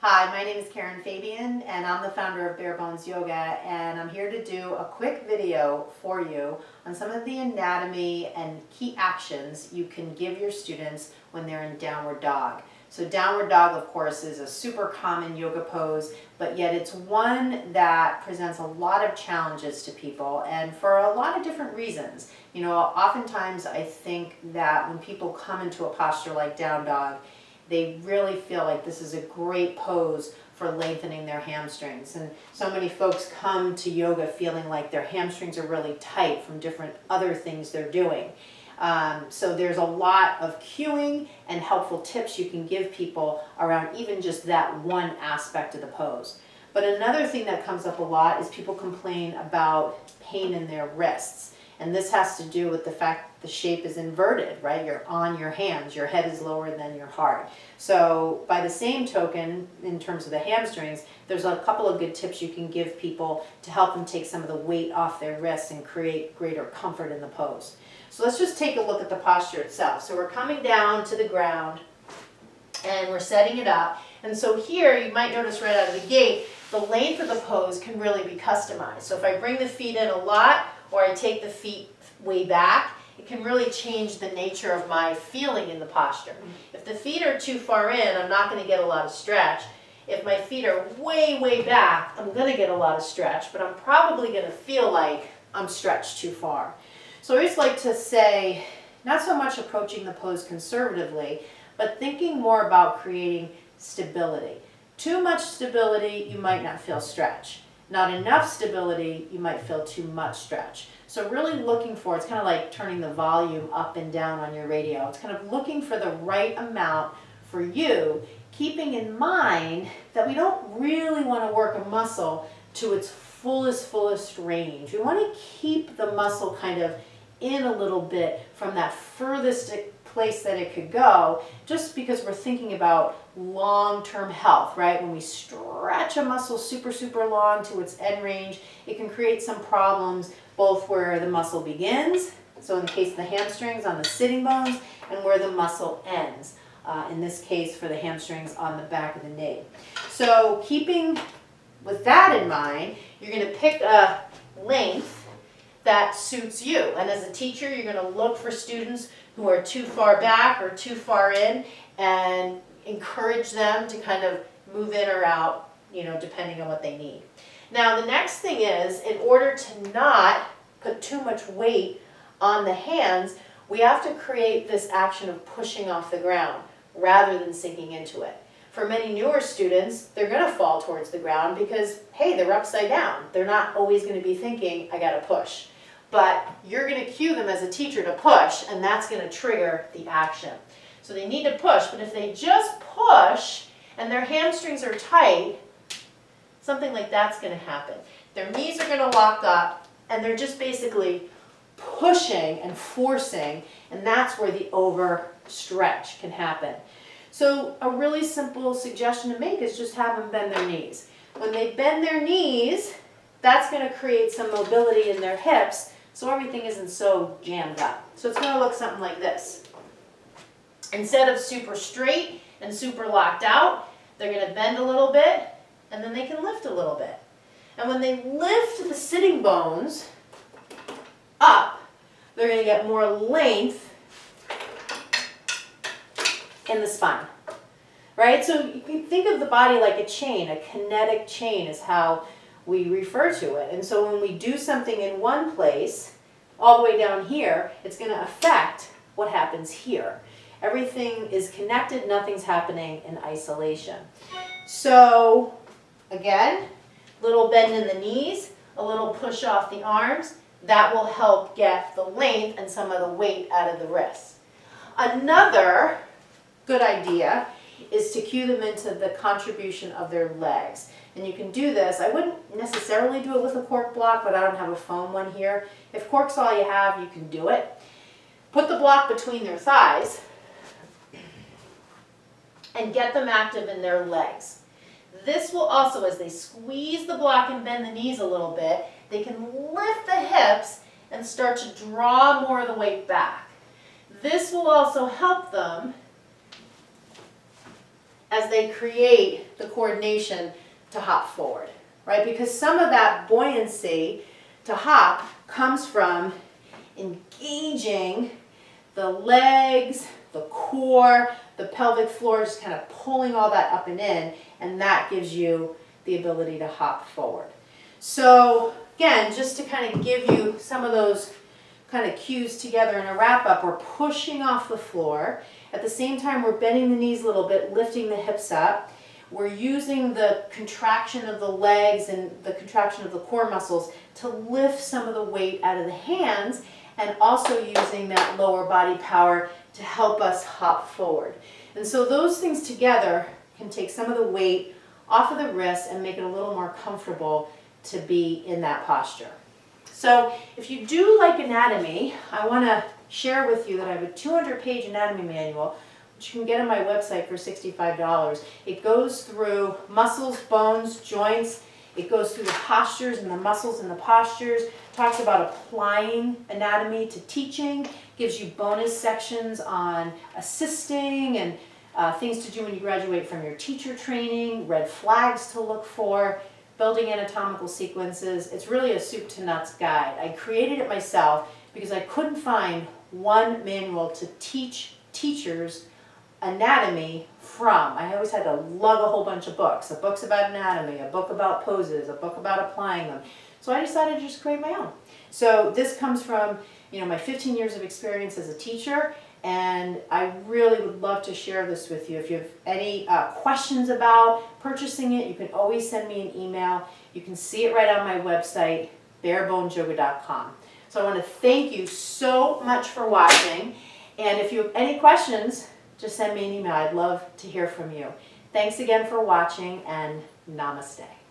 Hi, my name is Karen Fabian and I'm the founder of Bare Bones Yoga, and I'm here to do a quick video for you on some of the anatomy and key actions you can give your students when they're in downward dog. So downward dog, of course, is a super common yoga pose, but yet it's one that presents a lot of challenges to people and for a lot of different reasons. You know, oftentimes I think that when people come into a posture like down dog, they really feel like this is a great pose for lengthening their hamstrings. And so many folks come to yoga feeling like their hamstrings are really tight from different other things they're doing. So there's a lot of cueing and helpful tips you can give people around even just that one aspect of the pose. But another thing that comes up a lot is people complain about pain in their wrists. And this has to do with the fact the shape is inverted, right? You're on your hands, your head is lower than your heart. So by the same token, in terms of the hamstrings, there's a couple of good tips you can give people to help them take some of the weight off their wrists and create greater comfort in the pose. So let's just take a look at the posture itself. So we're coming down to the ground and we're setting it up. And so here, you might notice right out of the gate, the length of the pose can really be customized. So if I bring the feet in a lot, or I take the feet way back, it can really change the nature of my feeling in the posture. If the feet are too far in, I'm not going to get a lot of stretch. If my feet are way, way back, I'm going to get a lot of stretch, but I'm probably going to feel like I'm stretched too far. So I always like to say, not so much approaching the pose conservatively, but thinking more about creating stability. Too much stability, you might not feel stretch. Not enough stability, you might feel too much stretch. So really looking for, it's kind of like turning the volume up and down on your radio. It's kind of looking for the right amount for you, keeping in mind that we don't really want to work a muscle to its fullest range. We want to keep the muscle kind of in a little bit from that furthest place that it could go, just because we're thinking about long-term health, right? When we stretch a muscle super long to its end range, it can create some problems both where the muscle begins, so in the case of the hamstrings on the sitting bones, and where the muscle ends, in this case for the hamstrings on the back of the knee. So keeping with that in mind, you're going to pick a length that suits you, and as a teacher you're going to look for students who are too far back or too far in and encourage them to kind of move in or out, you know, depending on what they need. Now the next thing is, in order to not put too much weight on the hands, we have to create this action of pushing off the ground rather than sinking into it. For many newer students, they're going to fall towards the ground because, hey, they're upside down. They're not always going to be thinking, I got to push. But you're going to cue them as a teacher to push, and that's going to trigger the action. So they need to push, but if they just push and their hamstrings are tight, something like that's going to happen. Their knees are going to lock up, and they're just basically pushing and forcing, and that's where the overstretch can happen. So a really simple suggestion to make is just have them bend their knees. When they bend their knees, that's going to create some mobility in their hips, so everything isn't so jammed up. So it's going to look something like this. Instead of super straight and super locked out, they're going to bend a little bit, and then they can lift a little bit. And when they lift the sitting bones up, they're going to get more length in the spine. Right? So you can think of the body like a chain. A kinetic chain is how we refer to it. And so when we do something in one place, all the way down here, it's going to affect what happens here. Everything is connected, nothing's happening in isolation. So again, little bend in the knees, a little push off the arms, that will help get the length and some of the weight out of the wrists. Another good idea is to cue them into the contribution of their legs. And you can do this. I wouldn't necessarily do it with a cork block, but I don't have a foam one here. If cork's all you have, you can do it. Put the block between their thighs and get them active in their legs. This will also, as they squeeze the block and bend the knees a little bit, they can lift the hips and start to draw more of the weight back. This will also help them as they create the coordination to hop forward, right? Because some of that buoyancy to hop comes from engaging the legs, the core, the pelvic floor, just kind of pulling all that up and in, and that gives you the ability to hop forward. So again, just to kind of give you some of those kind of cues together in a wrap up, we're pushing off the floor. At the same time, we're bending the knees a little bit, lifting the hips up. We're using the contraction of the legs and the contraction of the core muscles to lift some of the weight out of the hands, and also using that lower body power to help us hop forward. And so those things together can take some of the weight off of the wrists and make it a little more comfortable to be in that posture. So if you do like anatomy, I want to share with you that I have a 200-page anatomy manual, which you can get on my website for $65. It goes through muscles, bones, joints. It goes through the postures and the muscles and the postures, talks about applying anatomy to teaching, gives you bonus sections on assisting and things to do when you graduate from your teacher training, red flags to look for, building anatomical sequences. It's really a soup to nuts guide. I created it myself because I couldn't find one manual to teach teachers anatomy from. I always had to lug a whole bunch of books, a book about anatomy, a book about poses, a book about applying them. So I decided to just create my own. So this comes from, my 15 years of experience as a teacher, and I really would love to share this with you. If you have any questions about purchasing it, you can always send me an email. You can see it right on my website, barebonesyoga.com. So I want to thank you so much for watching, and if you have any questions, just send me an email. I'd love to hear from you. Thanks again for watching, and namaste.